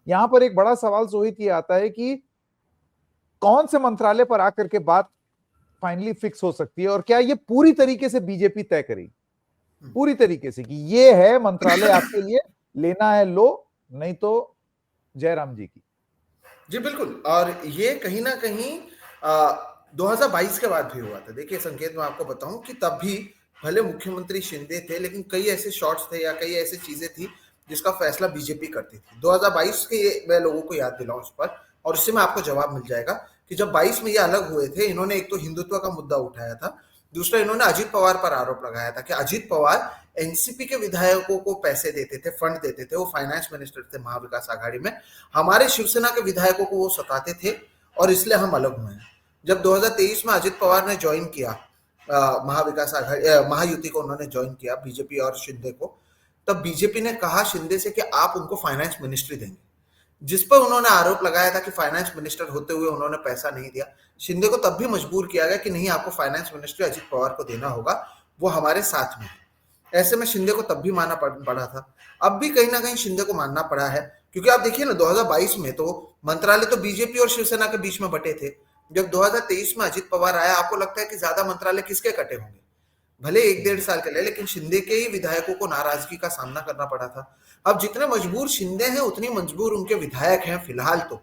यहां पर एक बड़ा सवाल सोहित ये आता है कि कौन से मंत्रालय पर आकर के बात फाइनली फिक्स हो सकती है, और क्या ये पूरी तरीके से बीजेपी तय करेगी, पूरी तरीके से कि ये है मंत्रालय आपके लिए, लेना है लो, नहीं तो जयराम जी की। जी बिल्कुल। और ये कहीं ना कहीं 2022 के बाद भी हुआ था। देखिए संकेत, मैं आपको बताऊं कि तब भी भले मुख्यमंत्री शिंदे थे, लेकिन कई ऐसे शॉट्स थे या कई ऐसी चीजें थी जिसका फैसला बीजेपी करती थी। 2022 के मैं लोगों को याद दिलाऊं उस पर, और उससे में आपको जवाब मिल जाएगा कि जब 22 में ये अलग हुए थे, इन्होंने एक तो हिंदुत्व का मुद्दा उठाया था, दूसरा इन्होंने अजीत पवार पर आरोप लगाया था कि अजीत पवार एनसीपी के विधायकों को पैसे देते थे, फंड देते थे, वो फाइनेंस मिनिस्टर थे महाविकास आघाड़ी में, हमारे शिवसेना के विधायकों को वो सताते थे, और इसलिए हम अलग हुए हैं। जब 2023 में अजित पवार ने ज्वाइन किया महाविकास आघाड़ी, महायुति को उन्होंने ज्वाइन किया, बीजेपी और शिंदे को, तब बीजेपी ने कहा शिंदे से कि आप उनको फाइनेंस मिनिस्ट्री देंगे, जिस पर उन्होंने आरोप लगाया था कि फाइनेंस मिनिस्टर होते हुए उन्होंने पैसा नहीं दिया। शिंदे को तब भी मजबूर किया गया कि नहीं, आपको फाइनेंस मिनिस्ट्री अजित पवार को देना होगा, वो हमारे साथ में है। ऐसे में शिंदे को तब भी मानना पड़ा था, अब भी कहीं ना कहीं शिंदे को मानना पड़ा है, क्योंकि आप देखिए ना 2022 में तो मंत्रालय तो बीजेपी और शिवसेना के बीच में बटे थे। जब 2023 में अजित पवार आया, आपको लगता है कि ज्यादा मंत्रालय किसके कटे होंगे? भले 1-1.5 साल के लिए, लेकिन शिंदे के ही विधायकों को नाराजगी का सामना करना पड़ा था। अब जितने मजबूर शिंदे हैं, उतनी मजबूर उनके विधायक हैं फिलहाल तो,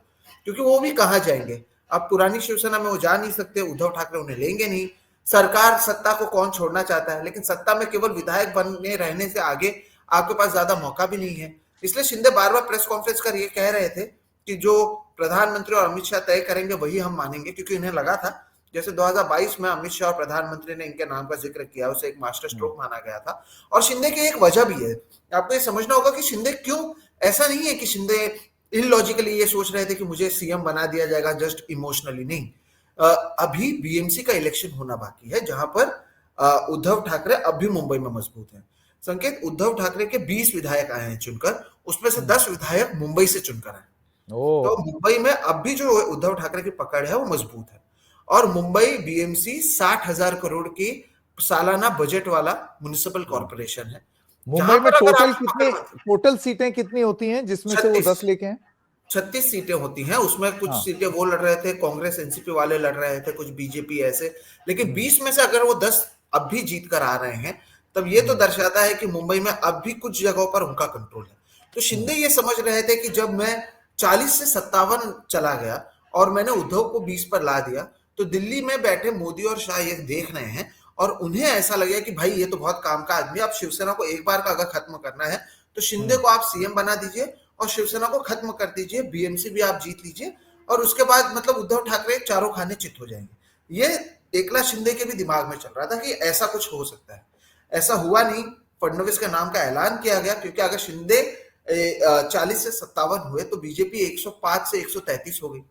क्योंकि वो भी कहाँ जाएंगे? अब पुरानी शिवसेना में वो जा नहीं सकते, उद्धव ठाकरे उन्हें लेंगे नहीं। सरकार, सत्ता को कौन छोड़ना चाहता है, लेकिन सत्ता में केवल विधायक बने रहने से आगे आपके पास ज्यादा मौका भी नहीं है। इसलिए शिंदे बार बार प्रेस कॉन्फ्रेंस कर ये कह रहे थे कि जो प्रधानमंत्री और अमित शाह तय करेंगे वही हम मानेंगे, क्योंकि इन्हें लगा था जैसे 2022 में अमित शाह और प्रधानमंत्री ने इनके नाम का जिक्र किया, उसे एक मास्टर स्ट्रोक माना गया था। और शिंदे की एक वजह भी है, आपको ये समझना होगा कि शिंदे क्यों, ऐसा नहीं है कि शिंदे इलॉजिकली ये सोच रहे थे कि मुझे सीएम बना दिया जाएगा जस्ट इमोशनली, नहीं। अभी बीएमसी का इलेक्शन होना बाकी है, जहां पर उद्धव ठाकरे अब भी मुंबई में मजबूत हैं। संकेत, उद्धव ठाकरे के 20 विधायक आए हैं चुनकर, उसमें से 10 विधायक मुंबई से चुनकर आए। तो मुंबई में अब भी जो उद्धव ठाकरे की पकड़ है वो मजबूत है। और मुंबई बीएमसी 60,000 करोड़ की सालाना बजट वाला म्युनिसिपल कॉर्पोरेशन है। मुंबई में टोटल सीटें कितनी होती हैं जिसमें से वो 10 लेके हैं? 36 सीटें होती हैं, उसमें कुछ सीटें वो लड़ रहे थे, कांग्रेस एनसीपी वाले लड़ रहे थे, कुछ बीजेपी ऐसे, लेकिन 20 में से अगर वो 10 अब भी जीत कर आ रहे हैं, तब ये तो दर्शाता है कि मुंबई में अब भी कुछ जगहों पर उनका कंट्रोल है। तो शिंदे ये समझ रहे थे कि जब मैं 40 से 57 चला गया और मैंने उद्धव को 20 पर ला दिया, तो दिल्ली में बैठे मोदी और शाह ये देख रहे हैं, और उन्हें ऐसा लगेगा कि भाई ये तो बहुत काम का आदमी, अब शिवसेना को एक बार का अगर खत्म करना है तो शिंदे को आप सीएम बना दीजिए और शिवसेना को खत्म कर दीजिए, बीएमसी भी आप जीत लीजिए, और उसके बाद मतलब उद्धव ठाकरे चारों खाने चित हो जाएंगे। ये एकनाथ शिंदे के भी दिमाग में चल रहा था कि ऐसा कुछ हो सकता है। ऐसा हुआ नहीं, फडणवीस के नाम का ऐलान किया गया, क्योंकि अगर शिंदे 40 से 57 हुए तो बीजेपी 105 से 133 हो गई।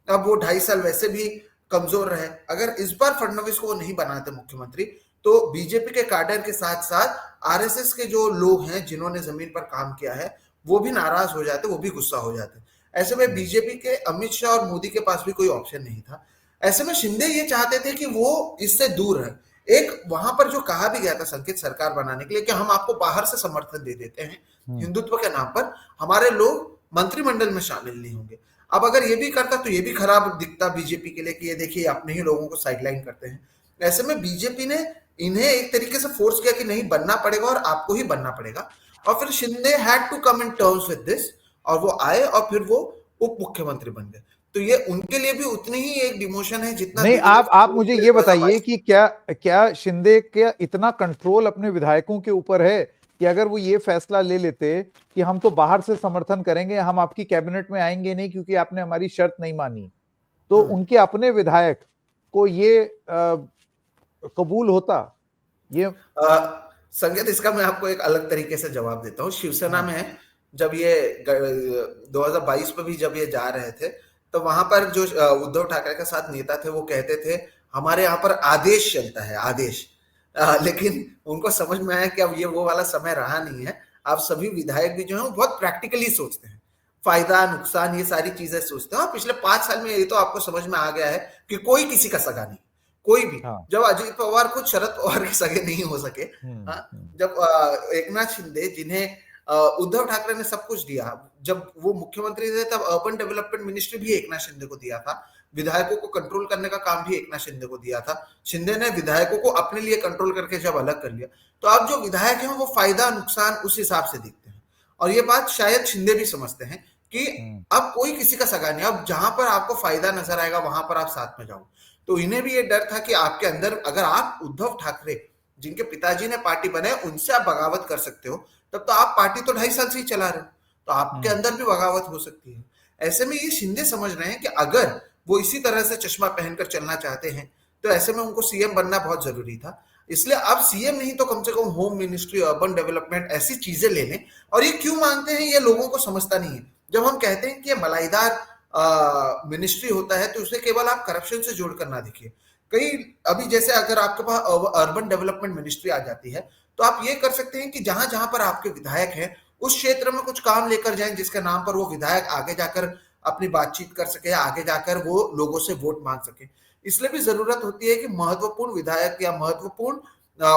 अब वो 2.5 साल वैसे भी कमजोर रहे। अगर इस बार फडणवीस को नहीं बनाते मुख्यमंत्री, तो बीजेपी के कैडर के साथ साथ आरएसएस के जो लोग हैं जिन्होंने जमीन पर काम किया है, वो भी नाराज हो जाते, वो भी गुस्सा हो जाते। ऐसे में बीजेपी के अमित शाह और मोदी के पास भी कोई ऑप्शन नहीं था। ऐसे में शिंदे ये चाहते थे कि वो इससे दूर रहे। एक वहां पर जो कहा भी गया था संकेत सरकार बनाने के लिए कि हम आपको बाहर से समर्थन दे देते हैं हिंदुत्व के नाम पर, हमारे लोग मंत्रिमंडल में शामिल नहीं होंगे। अब अगर ये भी करता तो ये भी खराब दिखता बीजेपी के लिए कि ये देखिए अपने ही लोगों को साइडलाइन करते हैं। ऐसे में बीजेपी ने इन्हें एक तरीके से फोर्स किया कि नहीं, बनना पड़ेगा और आपको ही बनना पड़ेगा। और फिर Shinde had to come in terms with this, और वो आए और फिर वो उप मुख्यमंत्री बन गए। तो ये उनके लिए भी उतनी ही एक डिमोशन है जितना नहीं। आप मुझे ये बताइए कि क्या शिंदे का इतना कंट्रोल अपने विधायकों के ऊपर है कि अगर वो ये फैसला ले लेते कि हम तो बाहर से समर्थन करेंगे, हम आपकी कैबिनेट में आएंगे नहीं क्योंकि आपने हमारी शर्त नहीं मानी, तो उनके अपने विधायक को ये कबूल होता? ये संकेत, इसका मैं आपको एक अलग तरीके से जवाब देता हूँ। शिवसेना में जब ये 2022 में भी जब ये जा रहे थे, तो वहां पर जो उद्धव ठाकरे के साथ नेता थे वो कहते थे हमारे यहाँ पर आदेश चलता है, आदेश। लेकिन उनको समझ में आया कि अब ये वो वाला समय रहा नहीं है। आप सभी विधायक भी जो है वो बहुत प्रैक्टिकली सोचते हैं, फायदा नुकसान ये सारी चीजें सोचते हैं। और पिछले 5 साल में ये तो आपको समझ में आ गया है कि कोई किसी का सगा नहीं, कोई भी। जब अजित पवार खुद शरद पवार के सगे नहीं हो सके, जब एकनाथ शिंदे जिन्हें उद्धव ठाकरे ने सब कुछ दिया। जब वो मुख्यमंत्री थे तब अर्बन डेवलपमेंट मिनिस्ट्री भी एकनाथ शिंदे को दिया था, विधायकों को कंट्रोल करने का काम भी एकनाथ शिंदे को दिया था। शिंदे ने विधायकों को अपने लिए कंट्रोल करके जब अलग कर लिया, तो अब जो विधायक हैं वो फायदा नुकसान उस हिसाब से देखते हैं। और ये बात शायद शिंदे भी समझते हैं कि अब कोई किसी का सगा नहीं, अब जहां पर आपको फायदा नजर आएगा वहां पर आप साथ में जाओ। तो इन्हें भी ये डर था कि आपके अंदर अगर आप उद्धव ठाकरे जिनके पिताजी ने पार्टी बनाए उनसे आप बगावत कर सकते हो, तब तो आप पार्टी तो 2.5 साल से ही चला रहे हो, तो आपके अंदर भी बगावत हो सकती है। ऐसे में ये शिंदे समझ रहे हैं कि अगर वो इसी तरह से चश्मा पहनकर चलना चाहते हैं तो ऐसे में उनको सीएम बनना बहुत जरूरी था। इसलिए अब सीएम नहीं तो कम से come home ministry, urban development, ऐसी चीजें ले लें। और ये क्यों मांगते हैं ये लोगों को समझता नहीं है। जब हम कहते हैं कि ये मलाईदार मिनिस्ट्री होता है तो उसे केवल आप करप्शन से जोड़कर ना देखिए। कई अभी जैसे अगर आपके पास अर्बन डेवलपमेंट मिनिस्ट्री आ जाती है तो आप ये कर सकते हैं कि जहां जहां पर आपके विधायक हैं उस क्षेत्र में कुछ काम लेकर जाएं जिसके नाम पर वो विधायक आगे जाकर अपनी बातचीत कर सके, आगे जाकर वो लोगों से वोट मांग सके। इसलिए भी जरूरत होती है कि महत्वपूर्ण विधायक या महत्वपूर्ण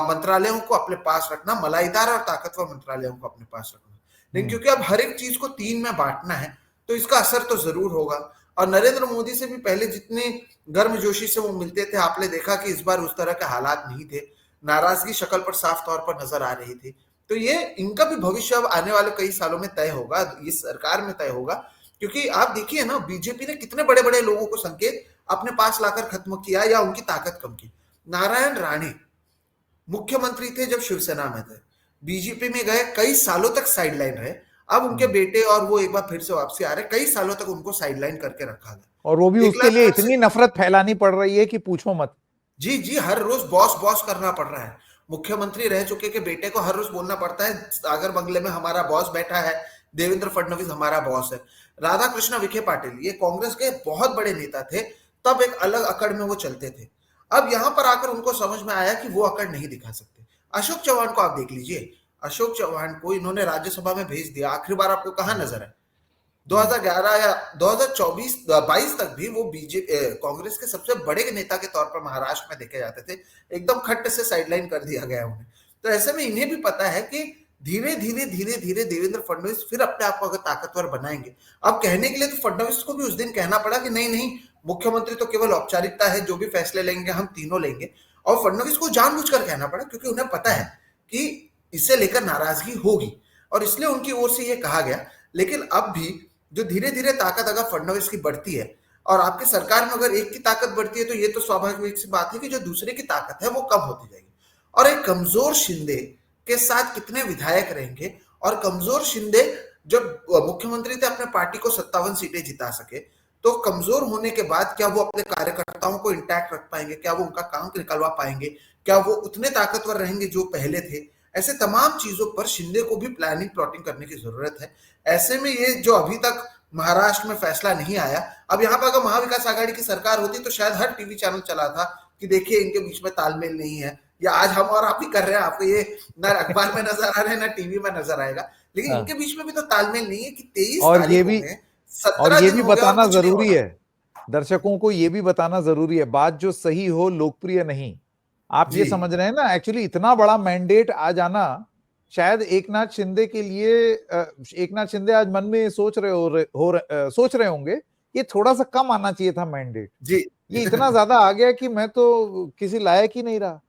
मंत्रालयों को अपने पास रखना, मलाईदार और ताकतवर मंत्रालयों को अपने पास रखना। लेकिन क्योंकि अब हर एक चीज को 3 में बांटना है तो इसका असर तो जरूर होगा। और नरेंद्र मोदी से भी पहले जितने गर्मजोशी से वो मिलते थे, आपने देखा कि इस बार उस तरह के हालात नहीं थे, नाराजगी शक्ल पर साफ तौर पर नजर आ रही थी। तो ये इनका भी भविष्य अब आने वाले कई सालों में तय होगा, इस सरकार में तय होगा। क्योंकि आप देखिए ना, बीजेपी ने कितने बड़े बड़े लोगों को संकेत अपने पास लाकर खत्म किया या उनकी ताकत कम की। नारायण राणे मुख्यमंत्री थे जब शिवसेना में थे, बीजेपी में गए, कई सालों तक साइडलाइन रहे। अब उनके बेटे और वो एक बार फिर से वापसी आ रहे, कई सालों तक उनको साइडलाइन करके रखा गया और वो भी उसके लिए इतनी नफरत फैलानी पड़ रही है कि पूछो मत। जी जी, हर रोज बॉस बॉस करना पड़ रहा है। मुख्यमंत्री रह चुके के बेटे को हर रोज बोलना पड़ता है सागर बंगले में हमारा बॉस बैठा है, देवेंद्र फडणवीस हमारा बॉस है। राधा कृष्ण विखे पाटिल ये कांग्रेस के बहुत बड़े नेता थे, तब एक अलग अकड़ में वो चलते थे। अब यहां पर आकर उनको समझ में आया कि वो अकड़ नहीं दिखा सकते। अशोक चौहान को आप देख लीजिए, अशोक चौहान को इन्होंने राज्यसभा में भेज दिया, आखिरी बार आपको कहां नजर है? 2011 या 2024-22 तक भी वो बीजेपी कांग्रेस के सबसे बड़े नेता के तौर पर महाराष्ट्र में देखे जाते थे, एकदम खट्ट से साइडलाइन कर दिया गया उन्हें। तो ऐसे में इन्हें भी पता है कि धीरे धीरे धीरे धीरे देवेंद्र फडणवीस फिर अपने आप को अगर ताकतवर बनाएंगे। अब कहने के लिए तो फडणवीस को भी उस दिन कहना पड़ा कि नहीं नहीं, मुख्यमंत्री तो केवल औपचारिकता है, जो भी फैसले लेंगे हम तीनों लेंगे। और फडणवीस को जानबूझकर कहना पड़ा क्योंकि उन्हें पता है कि इसे लेकर नाराजगी होगी और इसलिए उनकी ओर से यह कहा गया। लेकिन अब भी जो धीरे धीरे ताकत अगर फडणवीस की बढ़ती है और आपकी सरकार में अगर एक की ताकत बढ़ती है तो ये तो स्वाभाविक सी बात है कि जो दूसरे की ताकत है वो कम होती जाएगी। और एक कमजोर शिंदे के साथ कितने विधायक रहेंगे, और कमजोर शिंदे जब मुख्यमंत्री थे अपने पार्टी को 57 सीटें जिता सके, तो कमजोर होने के बाद क्या वो अपने कार्यकर्ताओं को इंटैक्ट रख पाएंगे, क्या वो उनका काम निकलवा पाएंगे, क्या वो उतने ताकतवर रहेंगे जो पहले थे? ऐसे तमाम चीजों पर शिंदे को भी प्लानिंग प्लॉटिंग करने की जरूरत है। ऐसे में ये जो अभी तक महाराष्ट्र में फैसला नहीं आया, अब यहाँ पर अगर महाविकास आघाड़ी की सरकार होती तो शायद हर टीवी चैनल चला था कि देखिए इनके बीच में तालमेल नहीं है, या आज हम और आप ही कर रहे हैं, आपको ये ना अखबार में नजर आ रहे हैं ना टीवी में नजर आएगा। लेकिन इनके बीच में भी तो तालमेल नहीं है कि 23 और ये भी 17 दिन हो गया बताना जरूरी है, दर्शकों को ये भी बताना जरूरी है, बात जो सही हो लोकप्रिय नहीं। आप ये समझ रहे हैं ना, एक्चुअली इतना बड़ा मैंडेट आ जाना शायद एकनाथ शिंदे के लिए, एकनाथ शिंदे आज मन में सोच रहे होंगे ये थोड़ा सा कम आना चाहिए था मैंडेट। जी ये इतना ज्यादा आ गया कि मैं तो किसी लायक ही नहीं रहा।